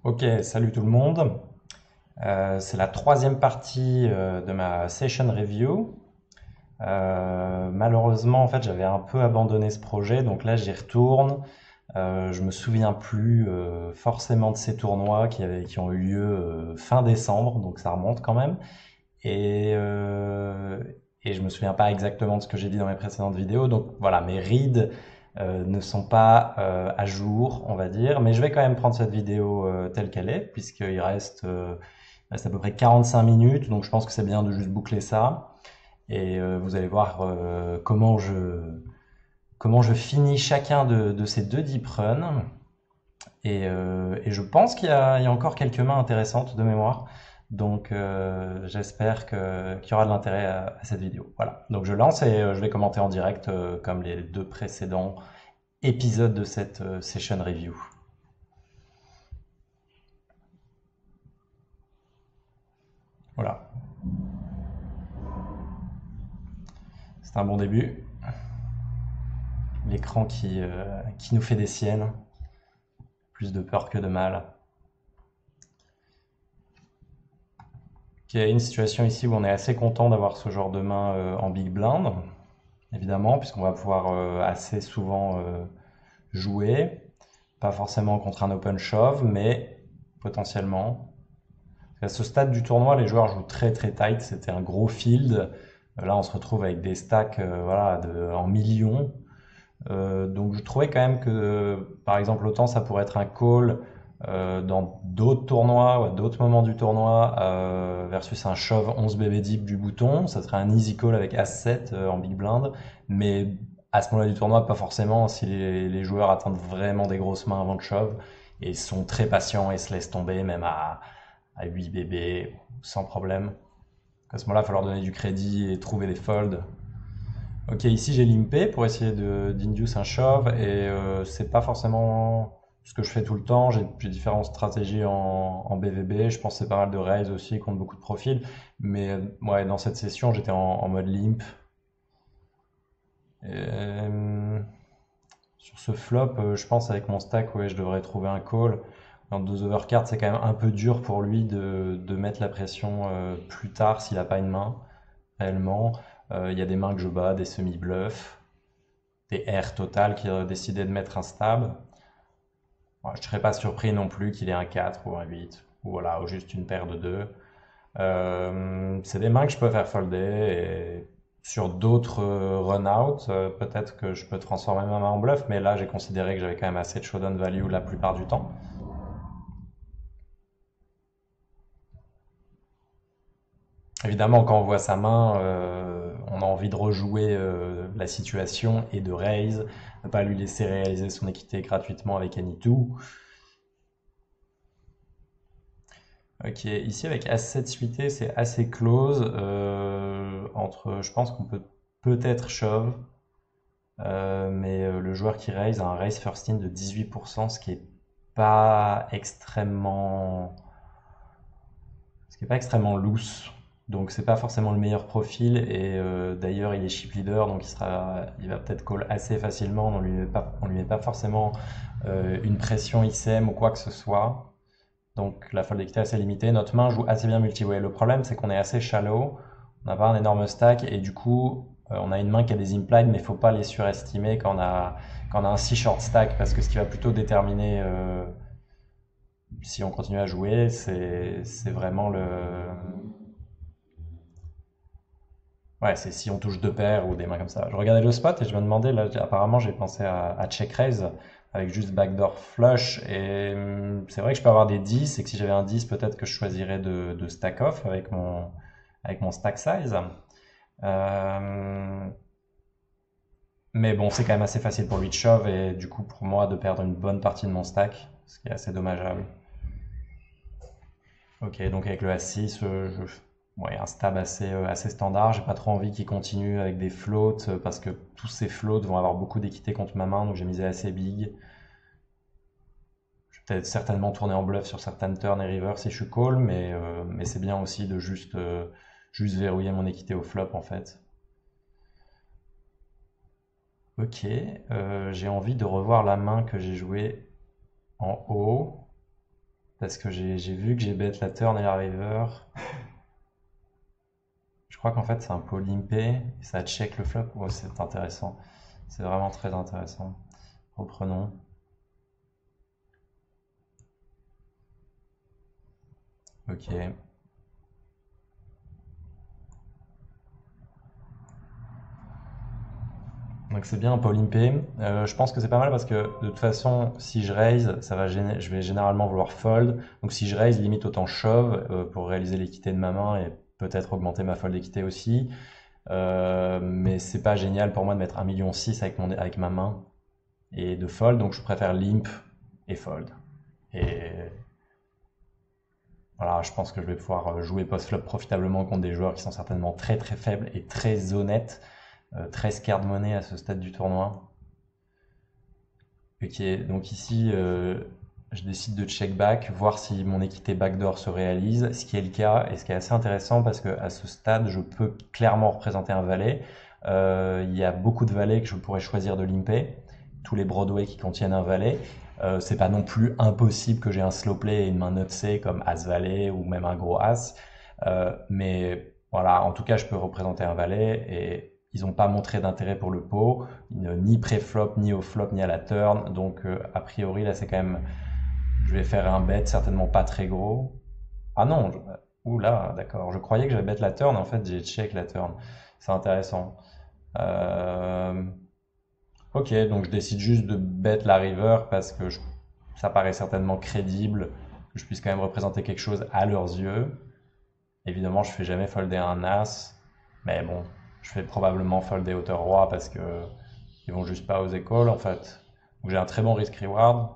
Ok, salut tout le monde. C'est la troisième partie de ma session review. Malheureusement, en fait, j'avais un peu abandonné ce projet, donc là, j'y retourne. Je me souviens plus forcément de ces tournois qui ont eu lieu fin décembre, donc ça remonte quand même. Et, euh, et je me souviens pas exactement de ce que j'ai dit dans mes précédentes vidéos, donc voilà, mes reads ne sont pas à jour, on va dire, mais je vais quand même prendre cette vidéo telle qu'elle est, puisqu'il reste à peu près 45 minutes, donc je pense que c'est bien de juste boucler ça. Et vous allez voir comment je finis chacun de ces deux deep runs. Et je pense qu'il y a encore quelques mains intéressantes de mémoire. Donc j'espère qu'il y aura de l'intérêt à cette vidéo. Voilà. Donc je lance et je vais commenter en direct comme les deux précédents épisodes de cette session review. Voilà. C'est un bon début. L'écran qui nous fait des siennes. Plus de peur que de mal. Il y a une situation ici où on est assez content d'avoir ce genre de main en big blind, évidemment, puisqu'on va pouvoir assez souvent jouer. Pas forcément contre un open shove, mais potentiellement. À ce stade du tournoi, les joueurs jouent très très tight. C'était un gros field. Là, on se retrouve avec des stacks voilà, en millions. Donc, je trouvais quand même que, par exemple, autant ça pourrait être un call dans d'autres tournois ou à d'autres moments du tournoi versus un shove 11 BB deep du bouton. Ça serait un easy call avec As-7 en big blind. Mais à ce moment-là du tournoi, pas forcément si les joueurs attendent vraiment des grosses mains avant de shove et sont très patients et se laissent tomber même à 8 BB sans problème. À ce moment-là, il va falloir donner du crédit et trouver des folds. Ok, ici j'ai limpé pour essayer d'induce un shove et c'est pas forcément ce que je fais tout le temps. J'ai différentes stratégies en BVB. Je pense que c'est pas mal de raise aussi contre beaucoup de profils. Mais ouais, dans cette session, j'étais en mode limp. Et, sur ce flop, je pense avec mon stack, ouais, je devrais trouver un call. En 2 overcards, c'est quand même un peu dur pour lui de mettre la pression plus tard s'il a pas une main, réellement. Il y a des mains que je bats, des semi-bluffs, des airs total qui a décidé de mettre un stab. Ouais, je ne serais pas surpris non plus qu'il ait un 4 ou un 8, ou voilà, ou juste une paire de 2. C'est des mains que je peux faire folder et sur d'autres run-out, peut-être que je peux transformer ma main en bluff, mais là j'ai considéré que j'avais quand même assez de showdown value la plupart du temps. Évidemment, quand on voit sa main, on a envie de rejouer la situation et de raise, ne pas lui laisser réaliser son équité gratuitement avec Any2. Ok, ici avec As7 suité, c'est assez close. Je pense qu'on peut peut-être shove, mais le joueur qui raise a un raise first in de 18%, pas extrêmement, ce qui est pas extrêmement loose. Donc c'est pas forcément le meilleur profil et d'ailleurs il est chip leader donc il va peut-être call assez facilement. On lui met pas forcément une pression ICM ou quoi que ce soit. Donc la fold d'équité est assez limitée. Notre main joue assez bien multi-way. Le problème, c'est qu'on est assez shallow. On n'a pas un énorme stack et du coup, on a une main qui a des implied, mais il ne faut pas les surestimer quand on a un si short stack parce que ce qui va plutôt déterminer si on continue à jouer, c'est vraiment Ouais, c'est si on touche deux paires ou des mains comme ça. Je regardais le spot et je me demandais, là, apparemment, j'ai pensé à check raise avec juste backdoor flush. Et c'est vrai que je peux avoir des 10 et que si j'avais un 10, peut-être que je choisirais de stack off avec mon stack size. Euh, mais bon, c'est quand même assez facile pour lui de shove et du coup, pour moi, de perdre une bonne partie de mon stack, ce qui est assez dommageable. Ok, donc avec le A6, ouais, un stab assez standard. J'ai pas trop envie qu'il continue avec des floats parce que tous ces floats vont avoir beaucoup d'équité contre ma main, donc j'ai misé assez big. Je vais peut-être certainement tourner en bluff sur certaines turns et rivers si je suis call, mais c'est bien aussi de juste verrouiller mon équité au flop en fait. Ok, j'ai envie de revoir la main que j'ai jouée en haut. parce que j'ai vu que j'ai bet la turn et la river. Je crois qu'en fait c'est un pot limpé, et ça check le flop. Oh, c'est intéressant. C'est vraiment très intéressant. Reprenons. Ok. Donc c'est bien un pot limpé. Je pense que c'est pas mal parce que de toute façon, si je raise, je vais généralement vouloir fold. Donc si je raise, limite autant shove pour réaliser l'équité de ma main et peut-être augmenter ma fold équité aussi. Mais c'est pas génial pour moi de mettre 1,6 million avec ma main et de fold, donc je préfère limp et fold. Et voilà, je pense que je vais pouvoir jouer post-flop profitablement contre des joueurs qui sont certainement très très faibles et très honnêtes, très scared money à ce stade du tournoi. Ok, donc ici, je décide de check back, voir si mon équité backdoor se réalise, ce qui est le cas, et ce qui est assez intéressant parce que à ce stade, je peux clairement représenter un valet. Il y a beaucoup de valets que je pourrais choisir de limper, tous les Broadway qui contiennent un valet. C'est pas non plus impossible que j'ai un slow play et une main nutsée comme As-Valet ou même un gros As. Mais voilà, en tout cas, je peux représenter un valet et ils n'ont pas montré d'intérêt pour le pot, ni pré-flop, ni au flop, ni à la turn. Donc, a priori, là, c'est quand même. Je vais faire un bet certainement pas très gros. Ah non, ouh là, d'accord. Je croyais que j'allais bet la turn, en fait, j'ai check la turn. C'est intéressant. Euh, Ok, donc je décide juste de bet la river parce que ça paraît certainement crédible que je puisse quand même représenter quelque chose à leurs yeux. Évidemment, je fais jamais folder un as, mais bon, je fais probablement folder hauteur roi parce que ils vont juste pas oser call en fait. Donc j'ai un très bon risk reward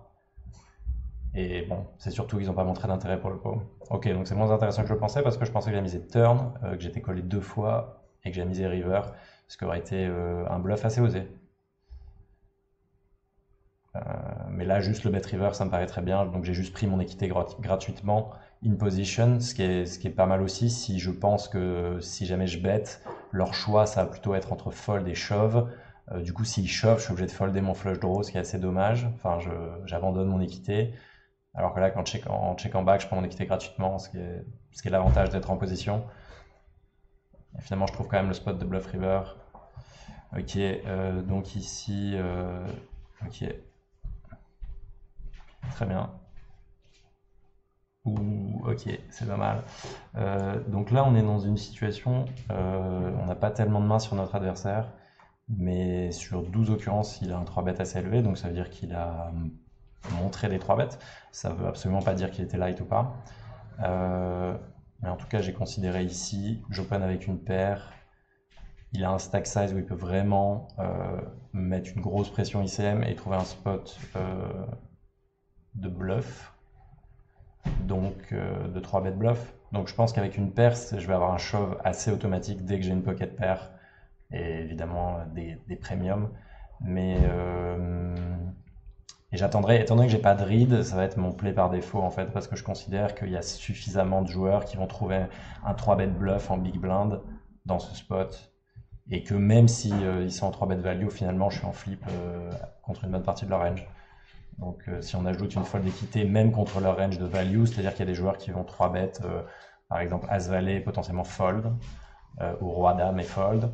et bon, c'est surtout qu'ils n'ont pas montré d'intérêt pour le pot. Ok, donc c'est moins intéressant que je le pensais parce que je pensais que j'avais misé turn, que j'étais collé 2 fois et que j'ai misé river, ce qui aurait été un bluff assez osé. Mais là, juste le bet river, ça me paraît très bien. Donc j'ai juste pris mon équité gratuitement in position, ce qui est pas mal aussi. Si je pense que si jamais je bet, leur choix, ça va plutôt être entre fold et shove. Du coup, s'ils shove, je suis obligé de folder mon flush draw, ce qui est assez dommage. Enfin, j'abandonne mon équité. Alors que là, quand en check en back, je prends mon équité gratuitement, ce qui est l'avantage d'être en position. Et finalement, je trouve quand même le spot de bluff river. Ok, donc ici, ok, très bien. Ouh, ok, c'est pas mal. Donc là, on est dans une situation, on n'a pas tellement de mains sur notre adversaire, mais sur 12 occurrences, il a un 3 bet assez élevé, donc ça veut dire qu'il a montré des 3 bêtes. Ça veut absolument pas dire qu'il était light ou pas. Mais en tout cas, j'ai considéré ici, j'open avec une paire. Il a un stack size où il peut vraiment mettre une grosse pression ICM et trouver un spot de bluff, donc de 3 bêtes bluff. Donc je pense qu'avec une paire, je vais avoir un shove assez automatique dès que j'ai une pocket pair et évidemment des premiums. Mais et j'attendrai, étant donné que j'ai pas de read, ça va être mon play par défaut en fait, parce que je considère qu'il y a suffisamment de joueurs qui vont trouver un 3 bet bluff en big blind dans ce spot. Et que même si ils sont en 3 bet value, finalement je suis en flip contre une bonne partie de leur range. Donc si on ajoute une fold d'équité, même contre leur range de value, c'est-à-dire qu'il y a des joueurs qui vont 3 bet, par exemple As-Valet potentiellement fold, ou Roi-Dame et fold.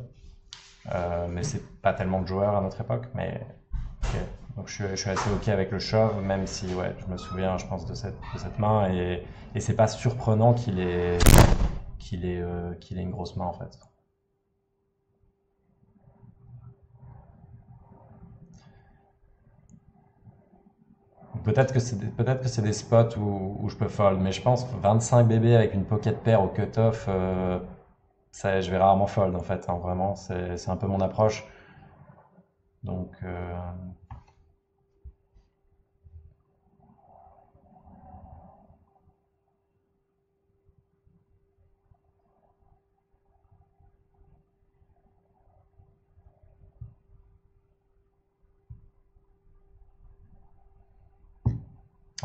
Mais c'est pas tellement de joueurs à notre époque, mais ok. Donc je suis assez ok avec le shove, même si ouais, je me souviens, je pense, de cette main, et c'est pas surprenant qu'il ait une grosse main en fait. Peut-être que c'est des spots où je peux fold, mais je pense 25 bébés avec une pocket pair au cut-off, ça, je vais rarement fold en fait, hein, vraiment, c'est un peu mon approche. Donc,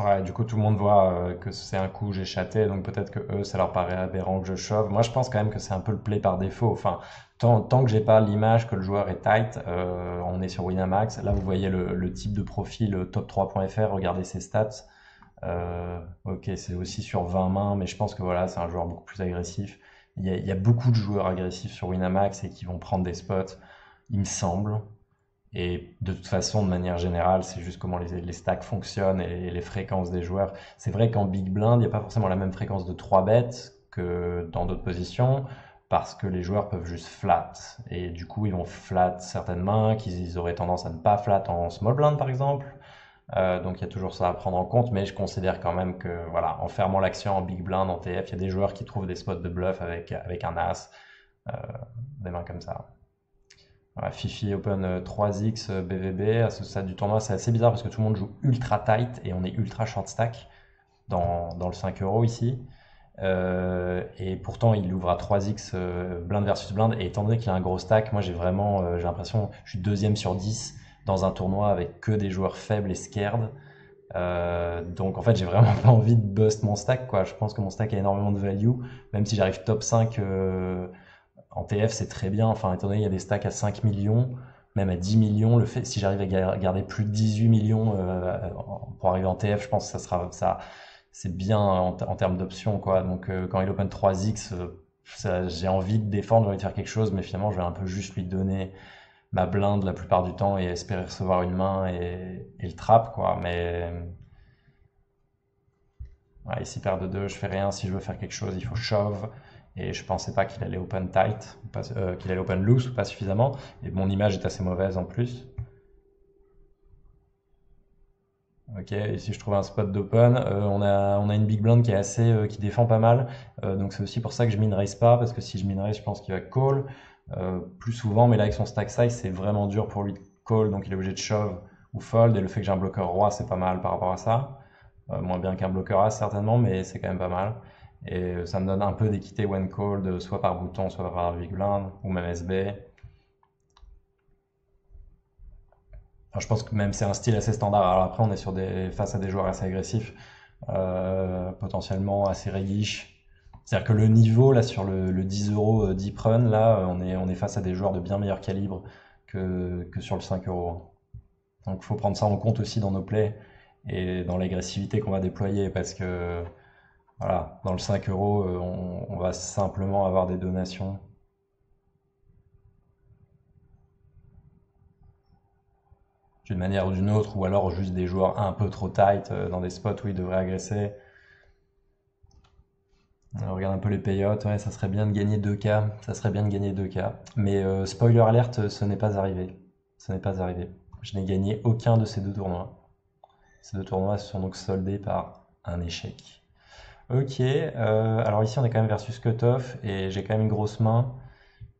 ouais, du coup, tout le monde voit que c'est un coup, j'ai chaté, donc peut-être que eux, ça leur paraît aberrant que je shove. Moi, je pense quand même que c'est un peu le play par défaut. Enfin, tant que j'ai pas l'image que le joueur est tight, on est sur Winamax. Là, vous voyez le type de profil top3.fr, regardez ses stats. Ok, c'est aussi sur 20 mains, mais je pense que voilà, c'est un joueur beaucoup plus agressif. Il y a beaucoup de joueurs agressifs sur Winamax et qui vont prendre des spots, il me semble. Et de toute façon, de manière générale, c'est juste comment les stacks fonctionnent et les fréquences des joueurs. C'est vrai qu'en big blind, il n'y a pas forcément la même fréquence de 3 bêtes que dans d'autres positions, parce que les joueurs peuvent juste flat. Et du coup, ils vont flat certaines mains qu'ils auraient tendance à ne pas flat en small blind, par exemple. Donc il y a toujours ça à prendre en compte, mais je considère quand même que voilà, en fermant l'action en big blind, en TF, il y a des joueurs qui trouvent des spots de bluff avec un as, euh, des mains comme ça. Voilà, Fifi Open 3x BVB à ce stade du tournoi, c'est assez bizarre parce que tout le monde joue ultra tight et on est ultra short stack dans le 5 euros ici. Et pourtant, il ouvre à 3x blind versus blind. Et étant donné qu'il a un gros stack, moi j'ai vraiment, j'ai l'impression, je suis deuxième sur 10 dans un tournoi avec que des joueurs faibles et scared. Donc en fait, j'ai vraiment pas envie de bust mon stack, quoi. Je pense que mon stack a énormément de value, même si j'arrive top 5 en TF, c'est très bien. Enfin, étant donné qu'il y a des stacks à 5 millions, même à 10 millions, le fait, si j'arrive à garder plus de 18 millions pour arriver en TF, je pense que ça sera ça, c'est bien en termes d'options, quoi. Donc quand il open 3x, j'ai envie de défendre, j'ai envie de faire quelque chose, mais finalement, je vais un peu juste lui donner ma blinde la plupart du temps et espérer recevoir une main et le trap, quoi. Mais ouais, ici, paire de 2, je fais rien. Si je veux faire quelque chose, il faut shove. Et je pensais pas qu'il allait open tight, qu'il allait open loose ou pas suffisamment. Et mon image est assez mauvaise en plus. Ok, ici je trouve un spot d'open. On a une big blind qui est assez, qui défend pas mal. Donc c'est aussi pour ça que je min raise pas, parce que si je min raise, je pense qu'il va call plus souvent. Mais là, avec son stack size, c'est vraiment dur pour lui de call, donc il est obligé de shove ou fold. Et le fait que j'ai un bloqueur roi, c'est pas mal par rapport à ça. Moins bien qu'un bloqueur as certainement, mais c'est quand même pas mal. Et ça me donne un peu d'équité when called, soit par bouton, soit par big blind, ou même SB. Enfin, je pense que même c'est un style assez standard. Alors après, on est face à des joueurs assez agressifs, potentiellement assez réggish. C'est-à-dire que le niveau, là, sur le 10 euros deep run, là, on est face à des joueurs de bien meilleur calibre que sur le 5 euros. Donc, il faut prendre ça en compte aussi dans nos plays et dans l'agressivité qu'on va déployer parce que voilà, dans le 5 euros, on va simplement avoir des donations. D'une manière ou d'une autre, ou alors juste des joueurs un peu trop tight dans des spots où ils devraient agresser. On regarde un peu les payouts, ouais, ça serait bien de gagner 2K, ça serait bien de gagner 2K. Mais spoiler alert, ce n'est pas arrivé. Ce n'est pas arrivé. Je n'ai gagné aucun de ces deux tournois. Ces deux tournois se sont donc soldés par un échec. Ok, alors ici on est quand même versus cutoff et j'ai quand même une grosse main.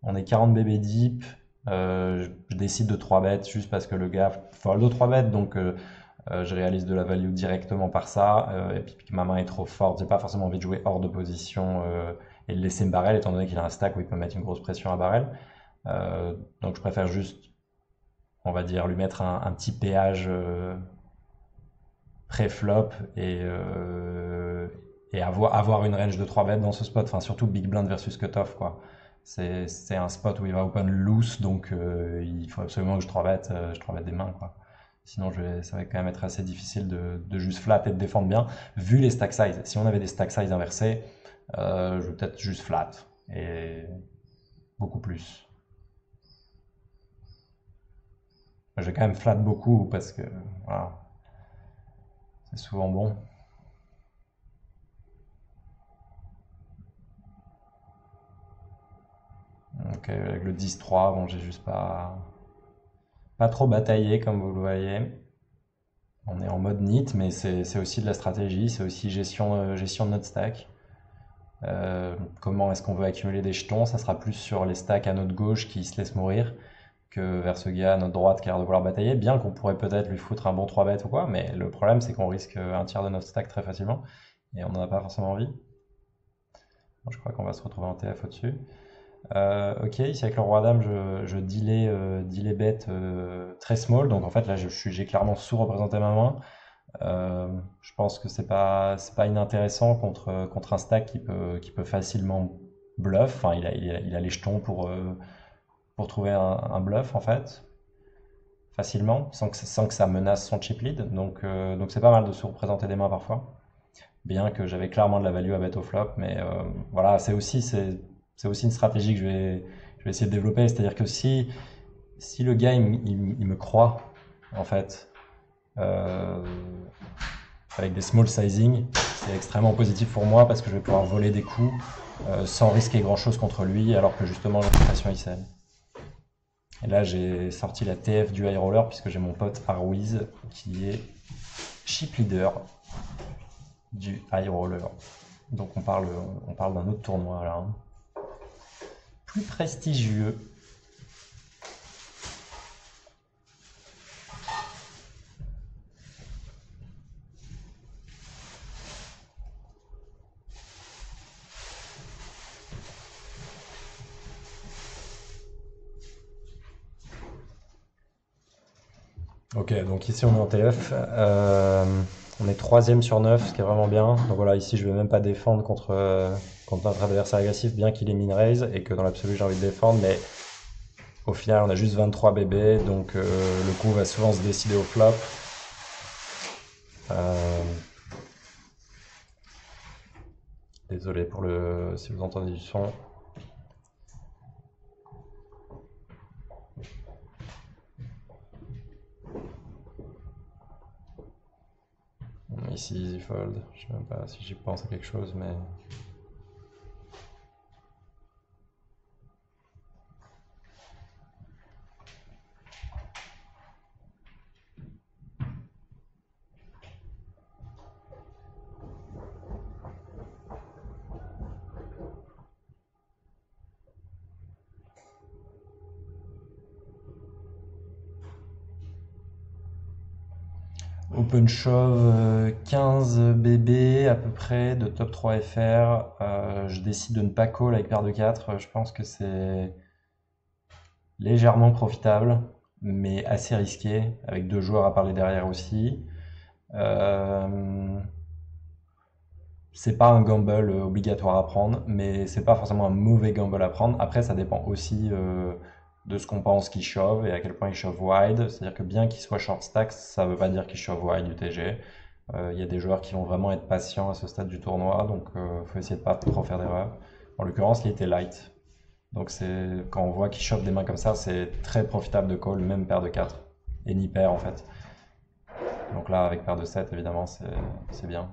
On est 40 bébés deep. Je décide de 3 bêtes juste parce que le gars fold de 3 bêtes, donc je réalise de la value directement par ça. Et puis que ma main est trop forte, j'ai pas forcément envie de jouer hors de position et de laisser me barrel, étant donné qu'il a un stack où il peut mettre une grosse pression à barrel. Donc je préfère juste, on va dire, lui mettre un petit péage pré-flop et avoir une range de 3 bêtes dans ce spot. Enfin, surtout big blind versus cutoff, quoi. C'est un spot où il va open loose, donc il faut absolument que je 3 bêtes des mains, quoi. Sinon, ça va quand même être assez difficile de juste flat et de défendre bien, vu les stack size. Si on avait des stack size inversés, je vais peut-être juste flat et beaucoup plus. Je vais quand même flat beaucoup parce que voilà, c'est souvent bon. Donc avec le 10-3, bon, j'ai juste pas trop bataillé comme vous le voyez. On est en mode NIT, mais c'est aussi de la stratégie, c'est aussi gestion de notre stack. Comment est-ce qu'on veut accumuler des jetons? Ça sera plus sur les stacks à notre gauche qui se laissent mourir que vers ce gars à notre droite qui a l'air de vouloir batailler. Bien qu'on pourrait peut-être lui foutre un bon 3 bêtes ou quoi, mais le problème c'est qu'on risque un tiers de notre stack très facilement et on n'en a pas forcément envie. Bon, je crois qu'on va se retrouver en TF au-dessus. Ok, ici avec le roi dame, je delay bet très small, donc en fait là j'ai clairement sous-représenté ma main. Je pense que c'est pas inintéressant contre un stack qui peut facilement bluff. Enfin, il a les jetons pour trouver un bluff en fait. facilement, sans que ça menace son chip lead. Donc c'est pas mal de sous-représenter des mains parfois. Bien que j'avais clairement de la value à bet au flop, mais voilà, c'est aussi une stratégie que je vais essayer de développer. C'est-à-dire que si le gars il me croit, en fait, euh, avec des small sizing, c'est extrêmement positif pour moi parce que je vais pouvoir voler des coups sans risquer grand-chose contre lui, alors que justement l'impression il sait. Et là, j'ai sorti la TF du high roller puisque j'ai mon pote Arwiz qui est chip leader du high roller. Donc on parle d'un autre tournoi là, hein. Plus prestigieux. Ok, donc ici on est en TF. On est troisième sur 9, ce qui est vraiment bien. Donc voilà, ici je vais même pas défendre contre notre adversaire agressif, bien qu'il ait min raise et que dans l'absolu j'ai envie de défendre. Mais au final, on a juste 23 bébés, donc le coup va souvent se décider au flop. Euh, Désolé pour si vous entendez du son. Ici, easy fold. Je sais même pas si j'y pense à quelque chose, mais. Open shove 15 BB à peu près de top 3 FR. Je décide de ne pas call avec paire de 4. Je pense que c'est légèrement profitable, mais assez risqué, avec deux joueurs à parler derrière aussi. Euh, c'est pas un gamble obligatoire à prendre, mais c'est pas forcément un mauvais gamble à prendre. Après, ça dépend aussi de ce qu'on pense qu'il shove et à quel point il shove wide. C'est-à-dire que bien qu'il soit short stack, ça veut pas dire qu'il shove wide du TG. Il y a des joueurs qui vont vraiment être patients à ce stade du tournoi, donc faut essayer de pas trop faire d'erreurs. En l'occurrence, il était light. Donc quand on voit qu'il shove des mains comme ça, c'est très profitable de call, même paire de 4. Et ni paire en fait. Donc là, avec paire de 7, évidemment, c'est bien.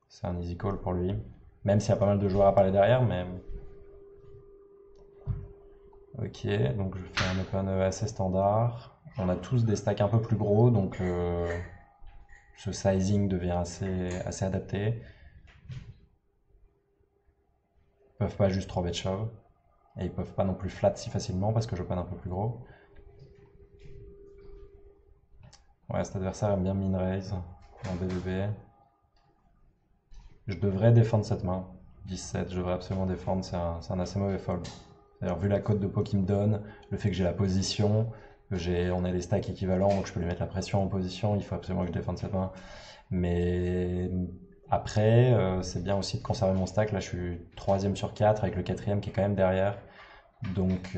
C'est un easy call pour lui. Même s'il y a pas mal de joueurs à parler derrière, mais. Ok, donc je fais un open assez standard. On a tous des stacks un peu plus gros, donc ce sizing devient assez adapté. Ils peuvent pas juste 3 bet shove. Et ils peuvent pas non plus flat si facilement parce que je open un peu plus gros. Ouais, cet adversaire aime bien min raise en BBB. Je devrais défendre cette main. 17, je devrais absolument défendre, c'est un assez mauvais fold. D'ailleurs, vu la cote de pot qu'il me donne, le fait que j'ai la position, on a des stacks équivalents, donc je peux lui mettre la pression en position, il faut absolument que je défende cette main. Mais après, c'est bien aussi de conserver mon stack. Là, je suis troisième sur 4 avec le quatrième qui est quand même derrière. Donc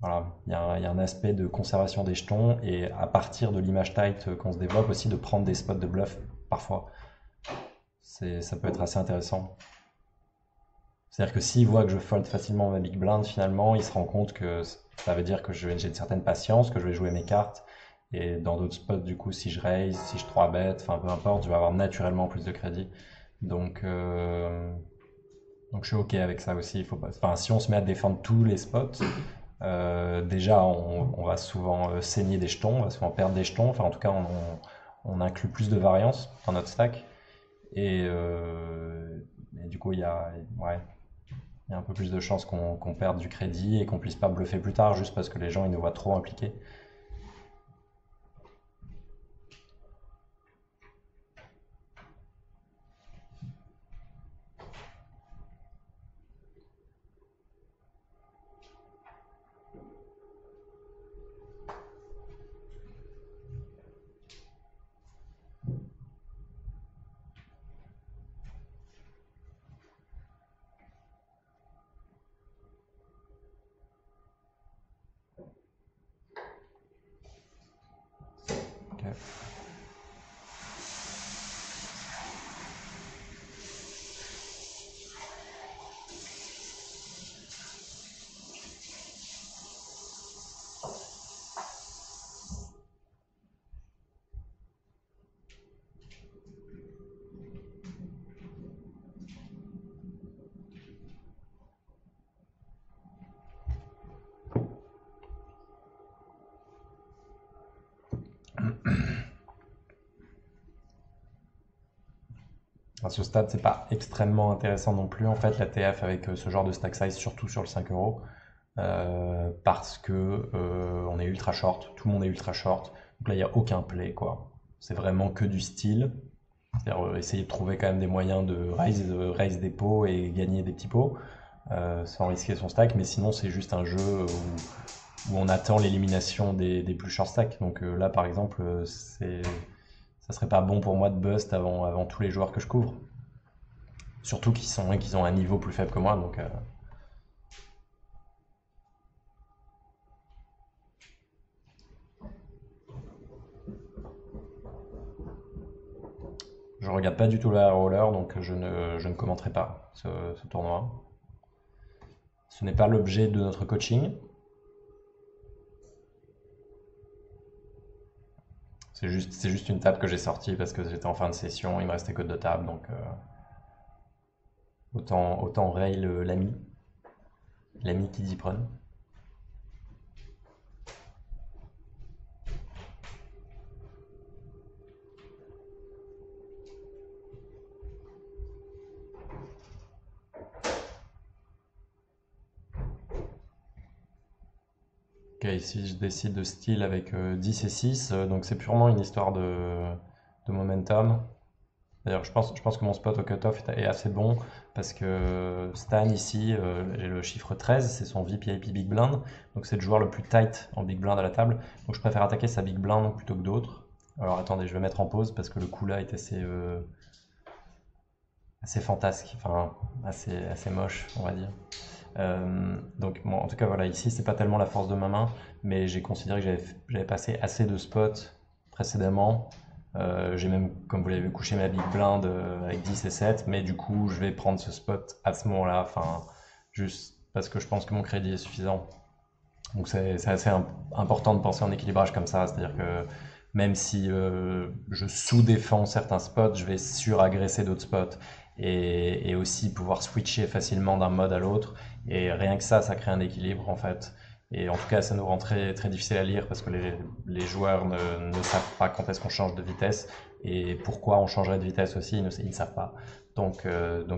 voilà, il y a un aspect de conservation des jetons et à partir de l'image tight qu'on se développe aussi de prendre des spots de bluff parfois. Ça peut être assez intéressant. C'est-à-dire que s'il voit que je fold facilement ma big blind, finalement, il se rend compte que ça veut dire que j'ai une certaine patience, que je vais jouer mes cartes. Et dans d'autres spots, du coup, si je raise, si je 3 bet, enfin peu importe, je vais avoir naturellement plus de crédit. Donc, euh, donc je suis OK avec ça aussi. Il faut pas... Enfin, si on se met à défendre tous les spots, déjà on va souvent saigner des jetons, on va souvent perdre des jetons. Enfin, en tout cas, on inclut plus de variance dans notre stack. Et du coup, ouais, il y a un peu plus de chances qu'on perde du crédit et qu'on puisse pas bluffer plus tard juste parce que les gens ils nous voient trop impliqués. À ce stade, c'est pas extrêmement intéressant non plus en fait la TF avec ce genre de stack size, surtout sur le 5 euros, parce que on est ultra short, tout le monde est ultra short, donc là il n'y a aucun play quoi. C'est vraiment que du style, c'est-à-dire essayer de trouver quand même des moyens de raise des pots et gagner des petits pots sans risquer son stack, mais sinon c'est juste un jeu où on attend l'élimination des plus short stacks. Donc là par exemple, ça serait pas bon pour moi de bust avant tous les joueurs que je couvre. Surtout qu'ils ont un niveau plus faible que moi, donc je regarde pas du tout la roller, donc je ne commenterai pas ce tournoi. Ce n'est pas l'objet de notre coaching. C'est juste une table que j'ai sortie parce que j'étais en fin de session, il me restait que deux tables, donc autant rail l'ami qui dit prune. Ok, ici je décide de style avec 10 et 6, donc c'est purement une histoire de momentum. D'ailleurs, je pense que mon spot au cutoff est assez bon parce que Stan ici, et le chiffre 13, c'est son VPIP Big Blind, donc c'est le joueur le plus tight en Big Blind à la table, donc je préfère attaquer sa Big Blind plutôt que d'autres. Alors attendez, je vais mettre en pause parce que le coup là est assez fantasque, enfin assez moche, on va dire. Donc bon, en tout cas voilà, ici c'est pas tellement la force de ma main, mais j'ai considéré que j'avais passé assez de spots précédemment. J'ai même, comme vous l'avez vu, couché ma big blind avec 10 et 7, mais du coup je vais prendre ce spot à ce moment-là, enfin juste parce que je pense que mon crédit est suffisant. Donc c'est assez important de penser en équilibrage comme ça, c'est-à-dire que même si je sous-défends certains spots, je vais suragresser d'autres spots et aussi pouvoir switcher facilement d'un mode à l'autre. Et rien que ça crée un équilibre en fait. Et en tout cas, ça nous rend très, très difficile à lire parce que les joueurs ne savent pas quand est-ce qu'on change de vitesse et pourquoi on changerait de vitesse aussi, ils ne savent pas. Donc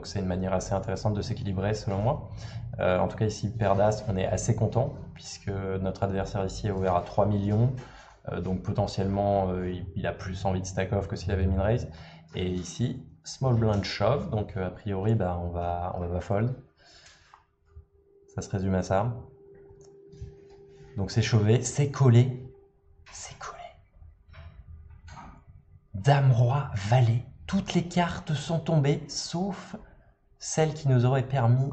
c'est une manière assez intéressante de s'équilibrer selon moi. En tout cas, ici, Perdas, on est assez content puisque notre adversaire ici est ouvert à 3 millions. Donc potentiellement, il a plus envie de stack off que s'il avait min raise. Et ici, small blind shove. Donc a priori, bah, on va fold. Ça se résume à ça. Donc c'est chauvé, c'est collé. C'est collé. Dame, roi, valet. Toutes les cartes sont tombées sauf celle qui nous aurait permis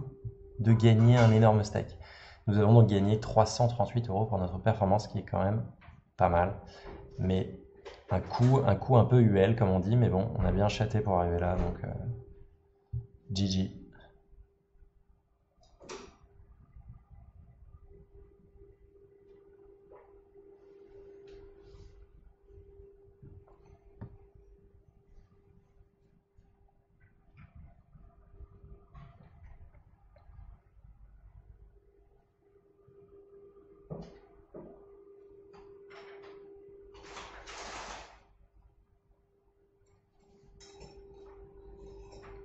de gagner un énorme stack. Nous avons donc gagné 338 euros pour notre performance, qui est quand même pas mal. Mais un coup un peu UL, comme on dit, mais bon, on a bien chaté pour arriver là, donc GG.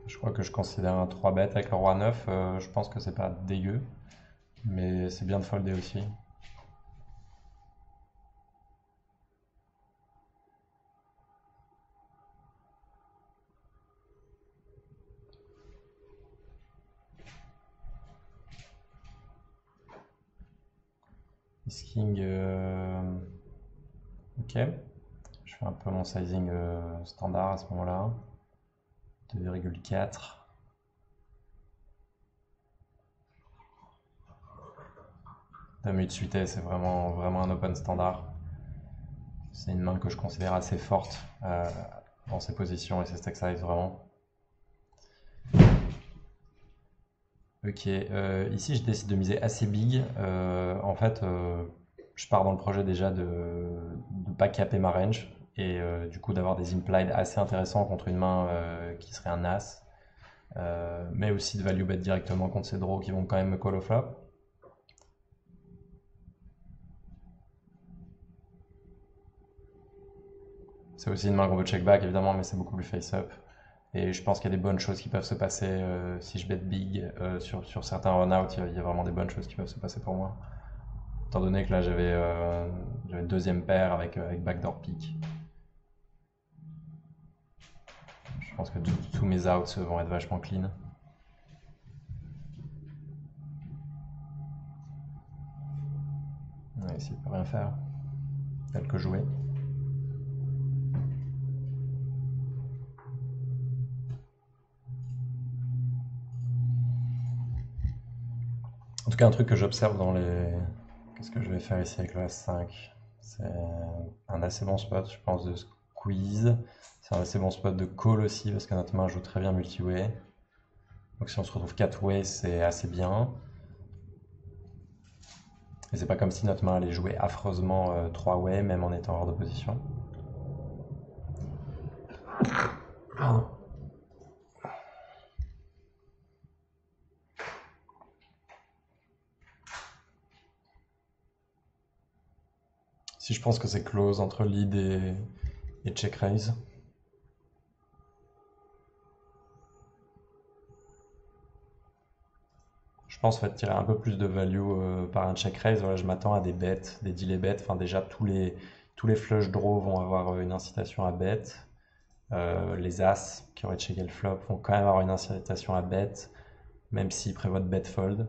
Je crois que je considère un 3 bet avec le roi 9, je pense que c'est pas dégueu, mais c'est bien de folder aussi. King, ok. Je fais un peu mon sizing standard à ce moment-là. 2,4. Dame 8 suité, c'est vraiment, vraiment un open standard. C'est une main que je considère assez forte dans ses positions et ses stack size vraiment. Ok, ici je décide de miser assez big. En fait, je pars dans le projet déjà de ne pas caper ma range et du coup d'avoir des implied assez intéressants contre une main qui serait un as, mais aussi de value bet directement contre ces draws qui vont quand même me call au flop. C'est aussi une main qu'on veut check back évidemment, mais c'est beaucoup plus face-up. Et je pense qu'il y a des bonnes choses qui peuvent se passer si je bet big sur certains run-out. Il y a vraiment des bonnes choses qui peuvent se passer pour moi. Étant donné que là j'avais deuxième paire avec backdoor pick. Je pense que tous mes outs vont être vachement clean. Ouais, ici il peut rien faire. Tel que jouer. En tout cas, un truc que j'observe dans les. Qu'est-ce que je vais faire ici avec le S5? C'est un assez bon spot, je pense, de squeeze. C'est un assez bon spot de call aussi, parce que notre main joue très bien multi-way. Donc si on se retrouve 4-way, c'est assez bien. Et c'est pas comme si notre main allait jouer affreusement 3-way, même en étant hors de position. Pardon. Si je pense que c'est close entre lead et check raise. Je pense en fait tirer un peu plus de value par un check raise. Voilà, je m'attends à des bets, des delay bets. Enfin déjà tous les flush draws vont avoir une incitation à bet. Les as qui auraient checké le flop vont quand même avoir une incitation à bet, même s'ils prévoient de bet fold.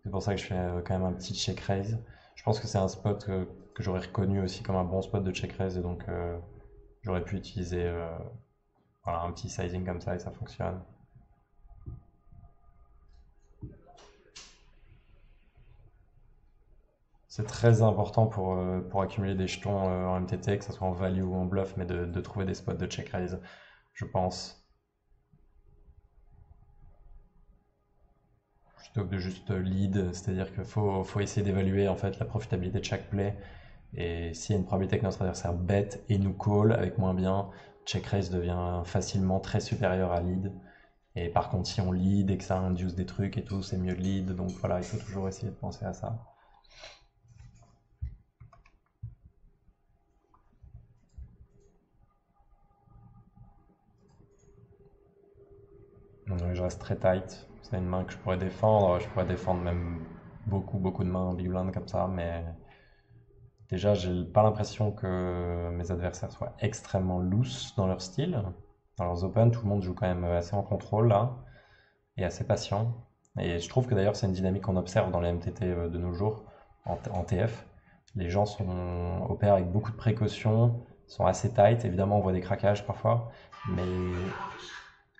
C'est pour ça que je fais quand même un petit check raise. Je pense que c'est un spot que j'aurais reconnu aussi comme un bon spot de check raise et donc j'aurais pu utiliser voilà, un petit sizing comme ça et ça fonctionne. C'est très important pour accumuler des jetons en MTT, que ce soit en value ou en bluff, mais de trouver des spots de check raise, je pense. Plutôt que de juste lead, c'est-à-dire qu'il faut essayer d'évaluer en fait la profitabilité de chaque play. Et s'il y a une probabilité que notre adversaire bet et nous call avec moins bien, check raise devient facilement très supérieur à lead. Et par contre, si on lead et que ça induce des trucs et tout, c'est mieux de lead. Donc voilà, il faut toujours essayer de penser à ça. Je reste très tight. C'est une main que je pourrais défendre. Je pourrais défendre même beaucoup de mains en big blind comme ça. Mais déjà, j'ai pas l'impression que mes adversaires soient extrêmement loose dans leur style. Dans leurs open, tout le monde joue quand même assez en contrôle là et assez patient. Et je trouve que d'ailleurs, c'est une dynamique qu'on observe dans les MTT de nos jours en TF. Les gens opèrent avec beaucoup de précautions, sont assez tight. Évidemment, on voit des craquages parfois, mais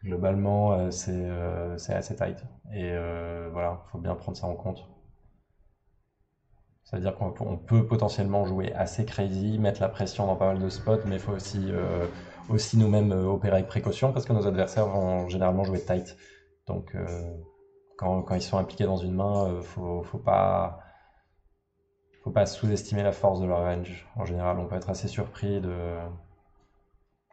globalement, c'est assez tight. Et voilà, il faut bien prendre ça en compte. C'est-à-dire qu'on peut potentiellement jouer assez crazy, mettre la pression dans pas mal de spots, mais il faut aussi nous-mêmes opérer avec précaution parce que nos adversaires vont généralement jouer tight. Donc quand ils sont impliqués dans une main, faut pas sous-estimer la force de leur range. En général, on peut être assez surpris de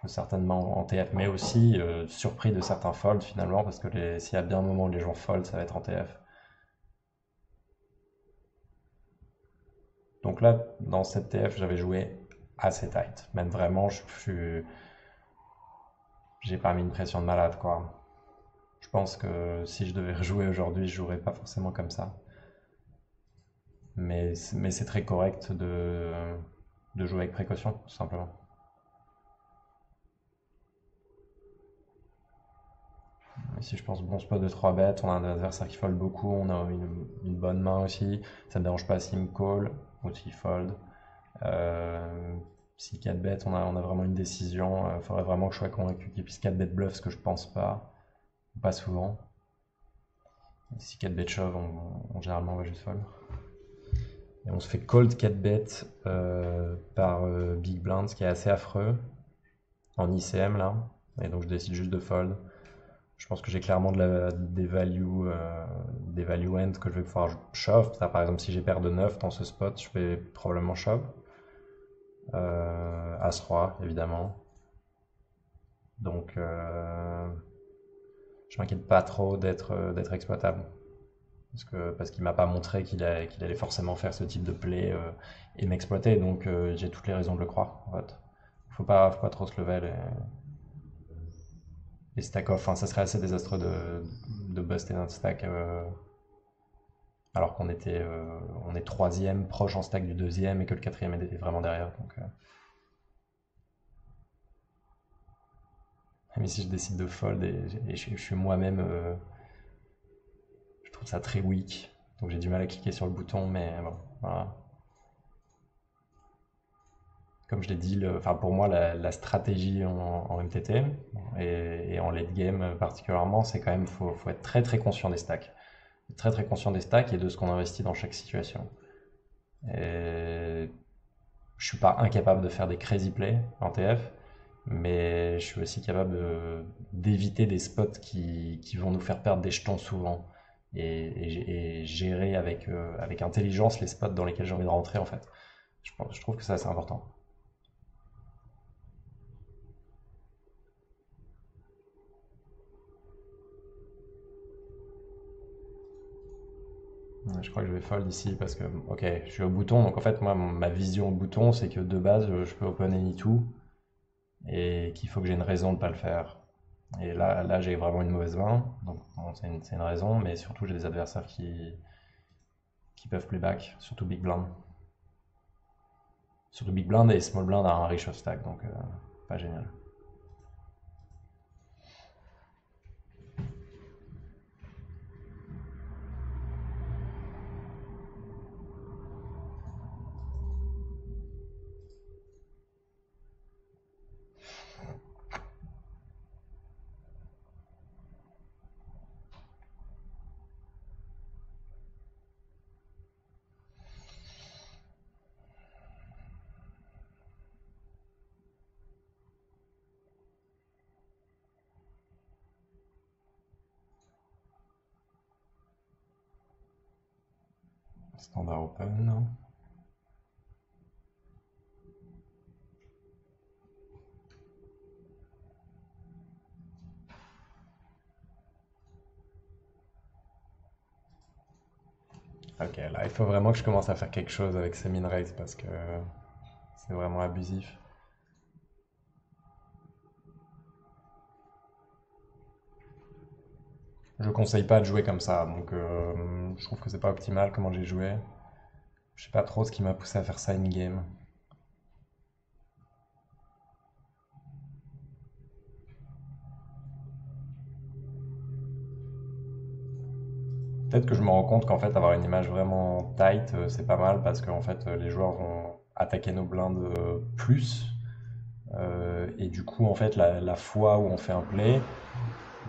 certaines mains en TF, mais aussi surpris de certains folds finalement, parce que s'il y a bien un moment où les gens fold, ça va être en TF. Donc là, dans cette TF, j'avais joué assez tight. Même vraiment, j'ai pas mis une pression de malade, quoi. Je pense que si je devais rejouer aujourd'hui, je jouerais pas forcément comme ça. Mais c'est très correct de jouer avec précaution, tout simplement. Ici, je pense bon spot de 3 bêtes, on a un adversaire qui fold beaucoup, on a une bonne main aussi. Ça me dérange pas s'il me call ou s'il fold. Si 4 bêtes, on a vraiment une décision. Il faudrait vraiment que je sois convaincu qu'il puisse 4 bêtes bluff, ce que je pense pas souvent. Si 4 bêtes shove, généralement on va juste fold. Et on se fait cold 4 bet par Big Blind, ce qui est assez affreux en ICM là. Et donc je décide juste de fold. Je pense que j'ai clairement des value end que je vais pouvoir shove. Ça, par exemple, si j'ai paire de 9 dans ce spot, je vais probablement shove. As-roi, évidemment. Donc, je m'inquiète pas trop d'être exploitable. Parce qu'il m'a pas montré qu'il allait forcément faire ce type de play et m'exploiter. Donc, j'ai toutes les raisons de le croire, en fait. Faut pas trop se level et stack off. Enfin, ça serait assez désastreux de buster notre stack alors on est troisième, proche en stack du deuxième et que le quatrième est vraiment derrière. Donc, mais si je décide de fold et je suis moi-même, je trouve ça très weak. Donc j'ai du mal à cliquer sur le bouton, mais bon, voilà. Comme je l'ai dit, enfin pour moi, la stratégie en MTT et en late game particulièrement, c'est quand même, faut être très très conscient des stacks. Très très conscient des stacks et de ce qu'on investit dans chaque situation. Et je suis pas incapable de faire des crazy plays en TF, mais je suis aussi capable d'éviter des spots qui vont nous faire perdre des jetons souvent et gérer avec intelligence les spots dans lesquels j'ai envie de rentrer en fait. Je trouve que ça c'est important. Je crois que je vais fold ici parce que, ok, je suis au bouton, donc en fait, moi, ma vision au bouton, c'est que de base, je peux open any two et qu'il faut que j'ai une raison de ne pas le faire. Et là j'ai vraiment une mauvaise main, donc bon, c'est une raison, mais surtout, j'ai des adversaires qui peuvent playback, surtout Big Blind. Surtout Big Blind et Small Blind a un rich of stack, donc pas génial. Standard open. Ok, là, il faut vraiment que je commence à faire quelque chose avec ces min raise parce que c'est vraiment abusif. Je conseille pas de jouer comme ça, donc je trouve que c'est pas optimal comment j'ai joué. Je sais pas trop ce qui m'a poussé à faire ça in-game. Peut-être que je me rends compte qu'en fait avoir une image vraiment tight, c'est pas mal parce qu'en fait les joueurs vont attaquer nos blindes plus. Et du coup en fait la fois où on fait un play,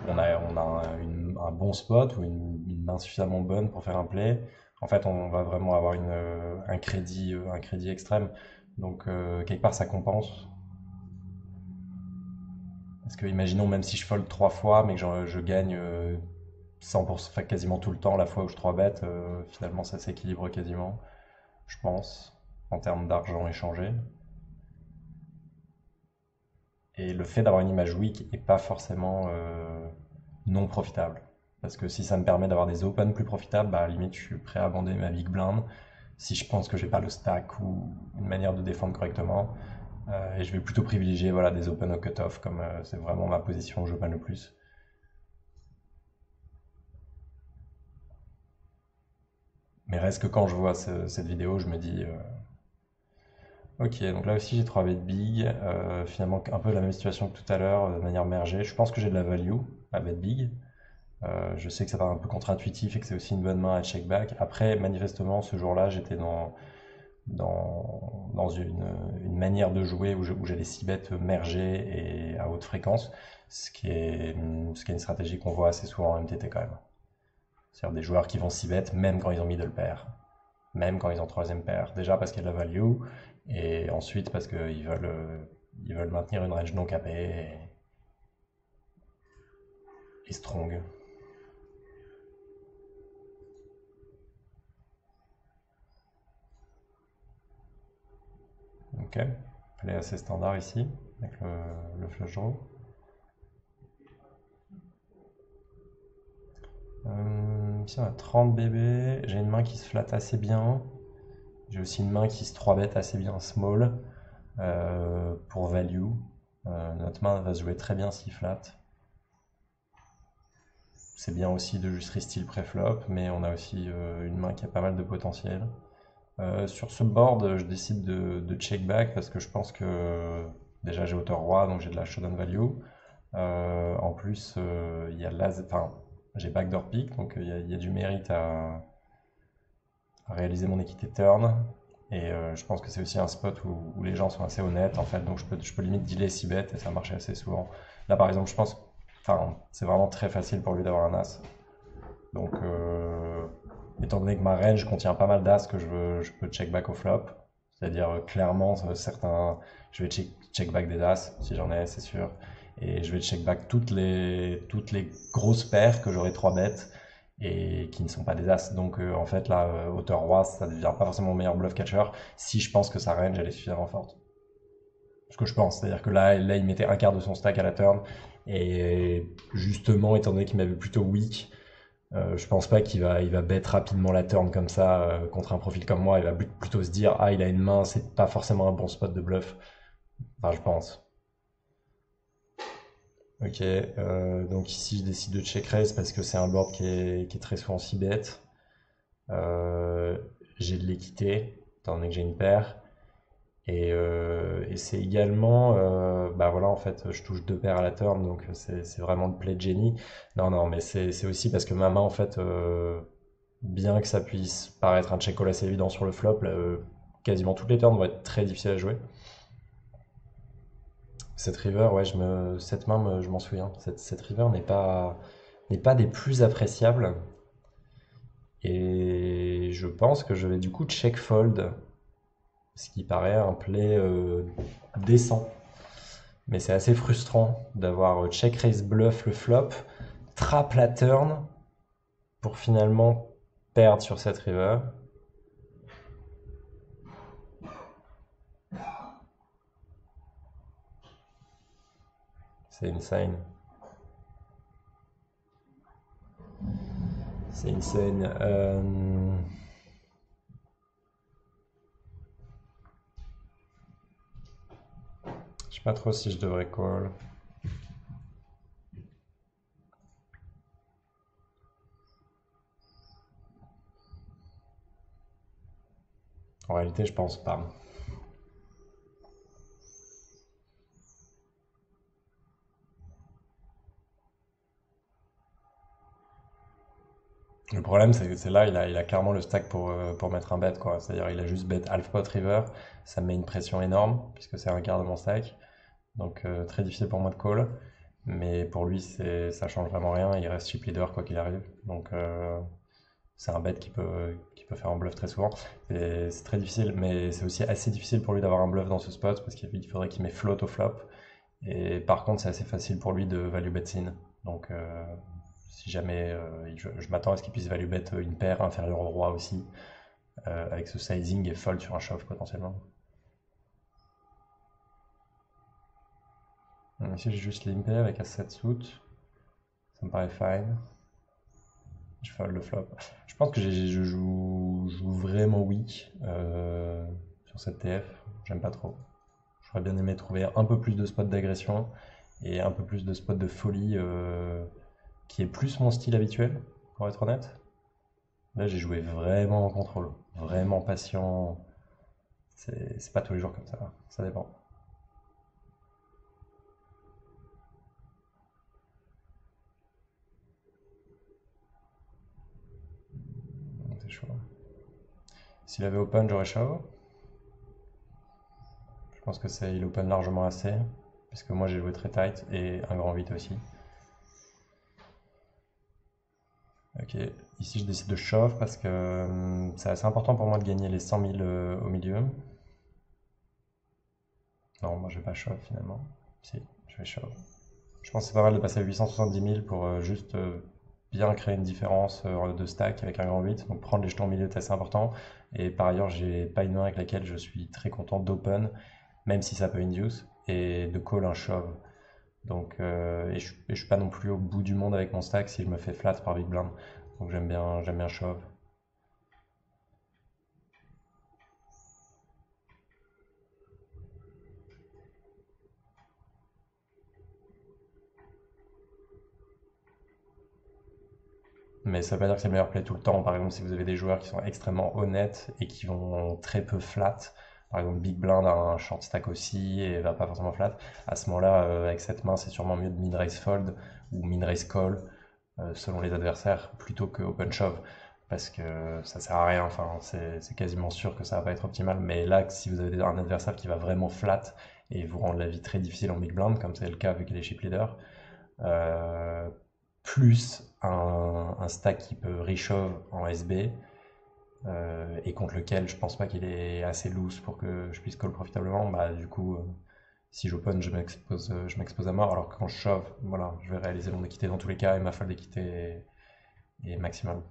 on a un bon spot ou une main suffisamment bonne pour faire un play. En fait on va vraiment avoir un crédit extrême. Donc quelque part ça compense. Parce que imaginons même si je fold trois fois mais que je gagne 100%, enfin, quasiment tout le temps, la fois où je 3 bet, finalement ça s'équilibre quasiment, je pense, en termes d'argent échangé. Et le fait d'avoir une image weak est pas forcément non profitable. Parce que si ça me permet d'avoir des open plus profitables, bah, à la limite, je suis prêt à abandonner ma big blind si je pense que j'ai pas le stack ou une manière de défendre correctement. Et je vais plutôt privilégier voilà, des open au cutoff, comme c'est vraiment ma position où j'open le plus. Mais reste que quand je vois cette vidéo, je me dis ok, donc là aussi j'ai 3 bet big, finalement un peu la même situation que tout à l'heure, de manière mergée. Je pense que j'ai de la value à bet big. Je sais que ça paraît un peu contre-intuitif et que c'est aussi une bonne main à check back. Après, manifestement, ce jour-là, j'étais dans une manière de jouer où j'allais 6 bêtes merger et à haute fréquence, ce qui est une stratégie qu'on voit assez souvent en MTT quand même. C'est-à-dire des joueurs qui vont 6 bêtes même quand ils ont middle pair. même quand ils ont troisième paire. Déjà parce qu'il y a de la value, et ensuite parce ils veulent maintenir une range non capée et strong. Ok, elle est assez standard ici, avec le flush draw. Ici on a 30 bébés, j'ai une main qui se flatte assez bien. J'ai aussi une main qui se 3 bet assez bien small pour value. Notre main va se jouer très bien s'il flat. C'est bien aussi de juste restyle pré-flop, mais on a aussi une main qui a pas mal de potentiel. Sur ce board, je décide de check back parce que je pense que déjà j'ai hauteur roi, donc j'ai de la showdown value. En plus, il y a l'as, enfin, j'ai backdoor pick, donc il y a du mérite à réaliser mon équité turn. Et je pense que c'est aussi un spot où les gens sont assez honnêtes en fait, donc je peux limite dealer 6 bêtes et ça marche assez souvent. Là par exemple, je pense, enfin, c'est vraiment très facile pour lui d'avoir un as. Donc, étant donné que ma range contient pas mal d'as que je peux check back au flop, c'est-à-dire clairement certains, je vais check back des as si j'en ai, c'est sûr, et je vais check back toutes les grosses paires que j'aurai 3 bêtes et qui ne sont pas des as. Donc en fait là, hauteur roi, ça ne devient pas forcément mon meilleur bluff catcher si je pense que sa range elle est suffisamment forte. Ce que je pense, c'est-à-dire que là il mettait un quart de son stack à la turn et justement étant donné qu'il m'avait plutôt weak, je pense pas il va bet rapidement la turn comme ça contre un profil comme moi. Il va plutôt se dire ah il a une main, c'est pas forcément un bon spot de bluff. Enfin je pense. Ok, donc ici je décide de check raise parce que c'est un board qui est très souvent si bête. Euh, j'ai de l'équité, étant donné que j'ai une paire. Et c'est également, bah voilà, en fait, je touche deux paires à la turn, donc c'est vraiment le play de génie. Non, non, mais c'est aussi parce que ma main, en fait, bien que ça puisse paraître un check call assez évident sur le flop, là, quasiment toutes les turns vont être très difficiles à jouer. Cette river, ouais, cette main, je m'en souviens. Cette river n'est pas des plus appréciables. Et je pense que je vais du coup check fold, ce qui paraît un play décent. Mais c'est assez frustrant d'avoir check raise bluff le flop, trap la turn pour finalement perdre sur cette river. C'est insane. C'est insane. Je sais pas trop si je devrais call. En réalité, je pense pas. Le problème, c'est que c'est là, il a clairement le stack pour mettre un bet, quoi. C'est-à-dire, il a juste bet half pot river. Ça me met une pression énorme, puisque c'est un quart de mon stack. Donc, très difficile pour moi de call. Mais pour lui, ça change vraiment rien. Il reste chip leader, quoi qu'il arrive. Donc, c'est un bet qui peut faire un bluff très souvent. C'est très difficile, mais c'est aussi assez difficile pour lui d'avoir un bluff dans ce spot, parce qu'il faudrait qu'il met float au flop. Et par contre, c'est assez facile pour lui de value bet in. Donc, si jamais je m'attends à ce qu'il puisse value bet une paire inférieure au roi aussi, avec ce sizing et fold sur un shove potentiellement. Donc ici, j'ai juste limpé avec As-7 suit. Ça me paraît fine. Je fold le flop. Je pense que je joue vraiment weak sur cette TF. J'aime pas trop. J'aurais bien aimé trouver un peu plus de spots d'agression et un peu plus de spots de folie qui est plus mon style habituel, pour être honnête. Là, j'ai joué vraiment en contrôle, vraiment patient. C'est pas tous les jours comme ça dépend. C'est chaud. S'il avait open, j'aurais shove. Je pense que il open largement assez, puisque moi j'ai joué très tight et un grand 8 aussi. Ok, ici je décide de shove parce que c'est assez important pour moi de gagner les 100 000 au milieu. Non, moi je vais pas shove finalement. Si, je vais shove. Je pense que c'est pas mal de passer à 870 000 pour juste bien créer une différence de stack avec un grand 8. Donc prendre les jetons au milieu est assez important. Et par ailleurs, j'ai pas une main avec laquelle je suis très content d'open, même si ça peut induce, et de call un shove. Donc, et je suis pas non plus au bout du monde avec mon stack si je me fais flat par big blind. Donc j'aime bien shove. Mais ça veut pas dire que c'est le meilleur play tout le temps. Par exemple, si vous avez des joueurs qui sont extrêmement honnêtes et qui vont très peu flat, par exemple Big Blind a un short stack aussi et va pas forcément flat, à ce moment-là, avec cette main, c'est sûrement mieux de min-raise fold ou min-raise call selon les adversaires plutôt que open shove parce que ça sert à rien. Enfin, c'est quasiment sûr que ça va pas être optimal. Mais là, si vous avez un adversaire qui va vraiment flat et vous rendre la vie très difficile en Big Blind, comme c'est le cas avec les chip leaders, euh, plus un stack qui peut reshove en SB, et contre lequel je pense pas qu'il est assez loose pour que je puisse call profitablement, bah du coup, si j'open, je m'expose à mort, alors que quand je shove, voilà, je vais réaliser mon équité dans tous les cas et ma fold d'équité est maximale.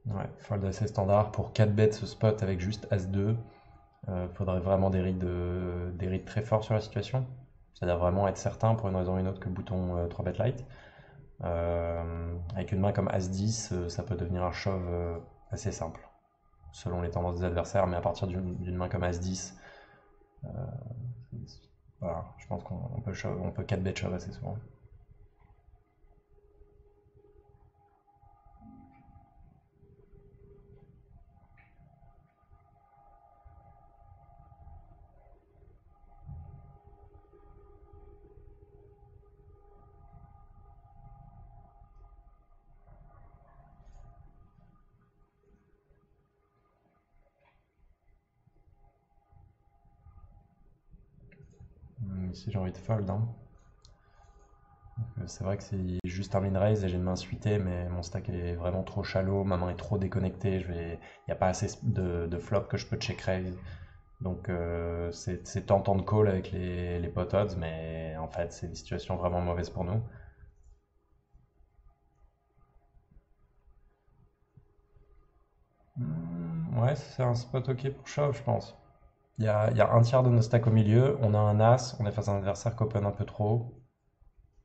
Ouais, fold assez standard pour 4 bêtes ce spot avec juste As-2. Faudrait vraiment des reads très forts sur la situation. C'est-à-dire vraiment être certain pour une raison ou une autre que bouton 3 bet light. Avec une main comme As-10, ça peut devenir un shove assez simple, selon les tendances des adversaires, mais à partir d'une main comme As-10, euh, voilà, je pense qu'on peut, on peut 4 bet shove assez souvent. Ici j'ai envie de fold, hein. C'est vrai que c'est juste un min raise et j'ai une main suitée, mais mon stack est vraiment trop shallow, ma main est trop déconnectée, il n'y a pas assez de flop que je peux check raise. Donc c'est tentant de call avec les pot odds, mais en fait c'est des situations vraiment mauvaises pour nous. Ouais, c'est un spot ok pour shove, je pense. Il y a un tiers de nos stacks au milieu, on a un as, on est face à un adversaire qui open un peu trop,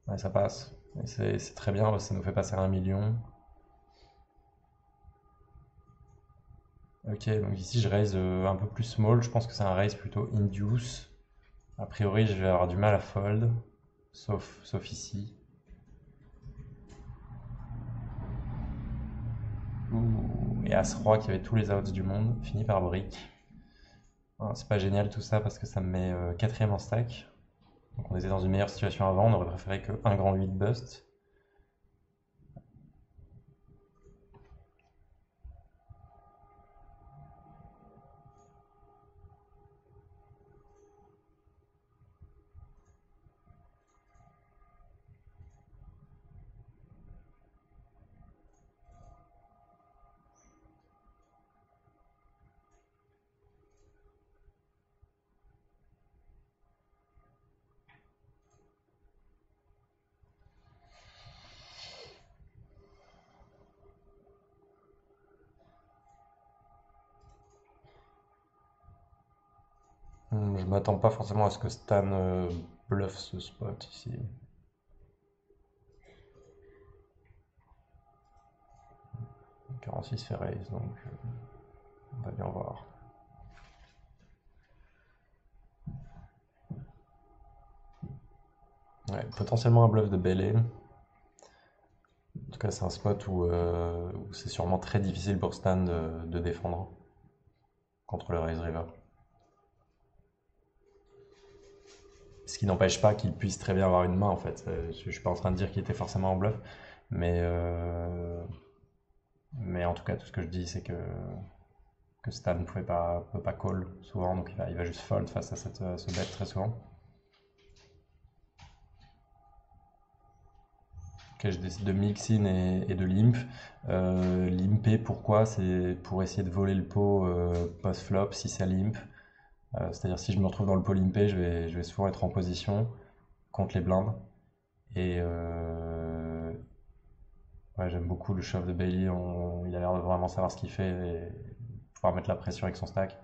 ouais, ça passe. Et c'est très bien, ça nous fait passer à 1 million. Ok, donc ici je raise un peu plus small, je pense que c'est un raise plutôt induce. A priori, je vais avoir du mal à fold, sauf ici. Ouh, et As-Roi qui avait tous les outs du monde, finit par brick. Ah, c'est pas génial tout ça parce que ça me met quatrième en stack. Donc on était dans une meilleure situation avant, on aurait préféré que un grand 8 bust. Je m'attends pas forcément à ce que Stan bluffe ce spot ici. 46 fait raise, donc on va bien voir. Ouais, potentiellement un bluff de Bellé. En tout cas, c'est un spot où c'est sûrement très difficile pour Stan de défendre contre le Raise River. Ce qui n'empêche pas qu'il puisse très bien avoir une main en fait. Je suis pas en train de dire qu'il était forcément en bluff, mais, mais en tout cas, tout ce que je dis, c'est que Stan ne peut pas call souvent, donc il va juste fold face à ce bet très souvent. Ok, je décide de mix in et de limp. Limper, pourquoi? C'est pour essayer de voler le pot post-flop si ça limp. C'est-à-dire si je me retrouve dans le pot limpé, je vais souvent être en position contre les blindes. Et ouais, j'aime beaucoup le shove de Bailey. Il a l'air de vraiment savoir ce qu'il fait et pouvoir mettre la pression avec son stack.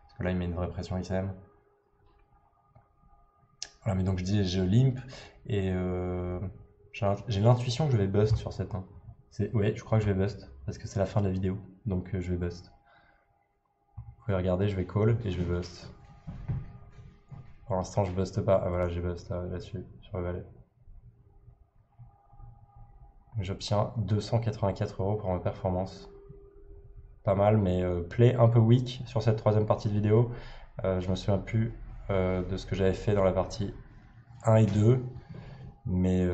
Parce que là, il met une vraie pression ICM. Voilà, mais donc je dis je limp et j'ai l'intuition que je vais bust sur cette main. Ouais, je crois que je vais bust parce que c'est la fin de la vidéo. Donc je vais bust. Vous pouvez regarder, je vais call et je vais bust. Pour l'instant, je buste pas. Ah voilà, j'ai bust là-dessus, sur le valet. J'obtiens 284 € pour ma performance. Pas mal, mais play un peu weak sur cette troisième partie de vidéo. Je me souviens plus de ce que j'avais fait dans la partie 1 et 2. Mais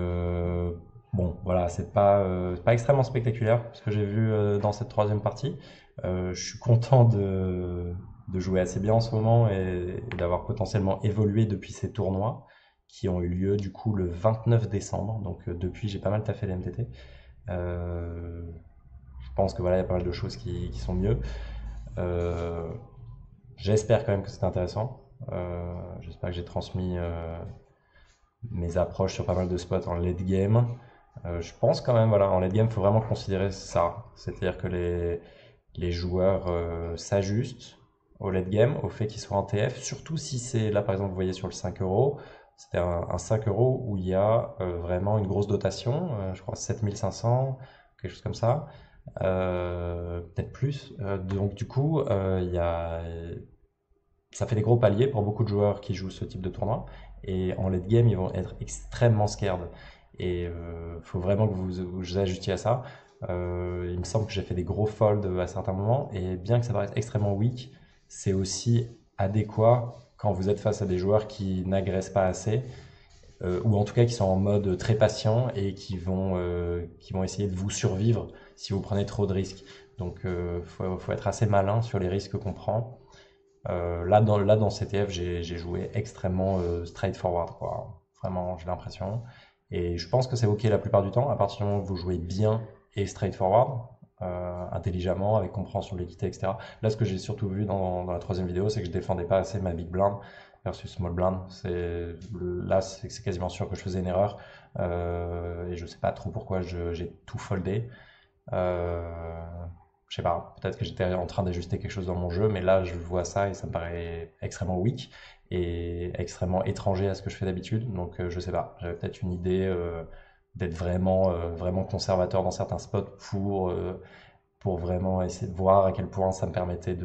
bon, voilà, c'est pas extrêmement spectaculaire ce que j'ai vu dans cette troisième partie. Je suis content de jouer assez bien en ce moment et d'avoir potentiellement évolué depuis ces tournois qui ont eu lieu du coup le 29 décembre. Donc depuis, j'ai pas mal taffé les MTT. Je pense que voilà, il y a pas mal de choses qui sont mieux. J'espère quand même que c'était intéressant. J'espère que j'ai transmis mes approches sur pas mal de spots en late game. Je pense quand même, voilà, en late game, il faut vraiment considérer ça. C'est-à-dire que les joueurs s'ajustent au late game, au fait qu'ils soient en TF, surtout si c'est, là par exemple, vous voyez sur le 5 euros, c'était un 5 euros où il y a vraiment une grosse dotation, je crois 7500, quelque chose comme ça, peut-être plus. Donc du coup, ça fait des gros paliers pour beaucoup de joueurs qui jouent ce type de tournoi. Et en late game, ils vont être extrêmement scared. Et il faut vraiment que vous ajustiez à ça. Il me semble que j'ai fait des gros folds à certains moments. Et bien que ça paraisse extrêmement weak, c'est aussi adéquat quand vous êtes face à des joueurs qui n'agressent pas assez. Ou en tout cas qui sont en mode très patient et qui vont essayer de vous survivre si vous prenez trop de risques. Donc faut être assez malin sur les risques qu'on prend. Là, dans CTF, j'ai joué extrêmement straightforward, quoi. Vraiment, j'ai l'impression. Et je pense que c'est OK la plupart du temps, à partir du moment où vous jouez bien et straightforward, intelligemment, avec compréhension de l'équité, etc. Là, ce que j'ai surtout vu dans la troisième vidéo, c'est que je défendais pas assez ma big blind versus small blind. Là, c'est quasiment sûr que je faisais une erreur. Et je sais pas trop pourquoi j'ai tout foldé. Euh, je sais pas, peut-être que j'étais en train d'ajuster quelque chose dans mon jeu, mais là je vois ça et ça me paraît extrêmement weak et extrêmement étranger à ce que je fais d'habitude. Donc je sais pas, j'avais peut-être une idée d'être vraiment conservateur dans certains spots pour vraiment essayer de voir à quel point ça me permettait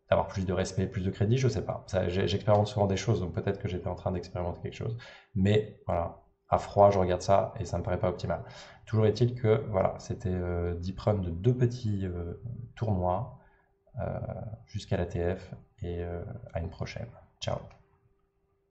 d'avoir plus de respect, plus de crédit, je sais pas. J'expérimente souvent des choses, donc peut-être que j'étais en train d'expérimenter quelque chose. Mais voilà, à froid, je regarde ça et ça me paraît pas optimal. Toujours est-il que voilà, c'était deep run de deux petits tournois jusqu'à la TF et à une prochaine. Ciao.